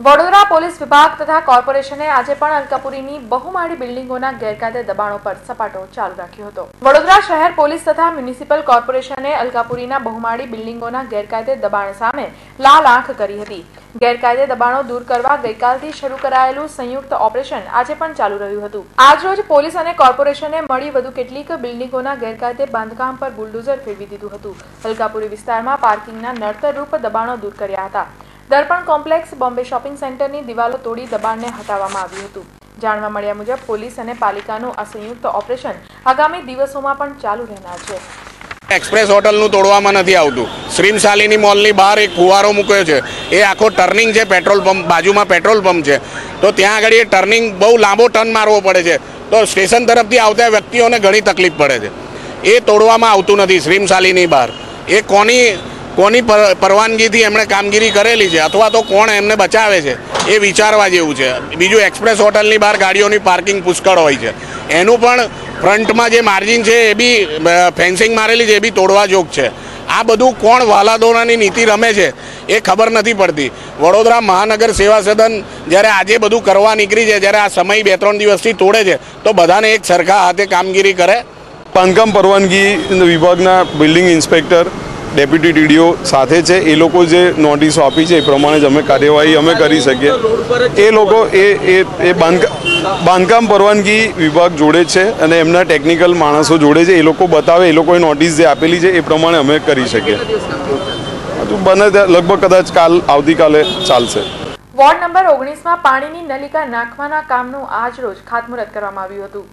Vadodara police વિભાગ તથા કોર્પોરેશને આજે પણ અલકાપુરીની બહુમાળી બિલ્ડિંગોના ગેરકાયદે દબાણો પર સપાટો ચાલુ રાખ્યો હતો। વડોદરા શહેર પોલીસ તથા મ્યુનિસિપલ કોર્પોરેશને અલકાપુરીના બહુમાળી બિલ્ડિંગોના ગેરકાયદે દબાણ સામે લાલ આંખ કરી હતી। ગેરકાયદે દબાણો દૂર કરવા ગઈકાલથી શરૂ કરાયેલું સંયુક્ત ઓપરેશન આજે પણ ચાલુ રહ્યું હતું। આજરોજ પોલીસ અને કોર્પોરેશને મળી વધુ કેટલીક બિલ્ડિંગોના ગેરકાયદે બાંધકામ પર બુલડોઝર ફેરવી દીધું હતું। અલકાપુરી વિસ્તારમાં પાર્કિંગના નડતરરૂપ દબાણો દૂર કર્યા હતા। દર્પણ કોમ્પ્લેક્સ બોમ્બે શોપિંગ સેન્ટરની દિવાલો તોડી દબાણને હટાવવામાં આવ્યું હતું। જાણવા મળ્યા મુજબ પોલીસ અને પાલિકાનું આ સંયુક્ત ઓપરેશન આગામી દિવસોમાં પણ ચાલુ રહેનાર છે। एक्सप्रेस होटलનું તોડવામાં નથી આવતું। શ્રીમ શાલિની મોલની બહાર એક ફુવારો મૂક્યો છે, એ આખો ટર્નિંગ છે, પેટ્રોલ પંપ બાજુમાં પેટ્રોલ પંપ છે, તો ત્યાં આગળ એ ટર્નિંગ બહુ લાંબો ટર્ન મારવો પડે છે, તો સ્ટેશન તરફથી આવતા વ્યક્તિઓને ઘણી તકલીફ પડે છે। એ તોડવામાં આવતું નથી। શ્રીમ શાલિની બહાર એ કોની પરવાનગીથી એમણે કામગીરી કરેલી છે અથવા તો કોણ એમને બચાવે છે એ વિચારવા જેવું છે। બીજું, એક્સપ્રેસ હોટલની બહાર ગાડીઓની પાર્કિંગ પુષ્કળ હોય છે, એનું પણ ફ્રન્ટમાં જે માર્જિન છે એ બી ફેન્સિંગ મારેલી છે, એ બી તોડવા જોગ છે। આ બધું કોણ વાલાદોરાની નીતિ રમે છે એ ખબર નથી પડતી। વડોદરા મહાનગર સેવા સદન જ્યારે આજે બધું કરવા નીકળી છે, જ્યારે આ સમય 2-3 દિવસથી તોડે છે, તો બધાને એક સરખા હાથે કામગીરી કરે। બાંધકામ પરવાનગી વિભાગના બિલ્ડિંગ ઇન્સ્પેક્ટર, ડેપ્યુટી ટીડીઓ સાથે છે, એ લોકો જે નોટિસો આપી છે એ પ્રમાણે જ અમે કાર્યવાહી અમે કરી શકીએ। એ લોકો એ બાંધકામ પરવાનગી વિભાગ જોડે છે અને એમના ટેકનિકલ માણસો જોડે છે, એ લોકો બતાવે, એ લોકોએ નોટિસ જે આપેલી છે એ પ્રમાણે અમે કરી શકીએ। બને લગભગ કદાચ આવતીકાલે ચાલશે। વોર્ડ નંબર 19માં પાણીની નલિકા નાખવાના કામનું આજરોજ ખાતમુહૂર્ત કરવામાં આવ્યું હતું।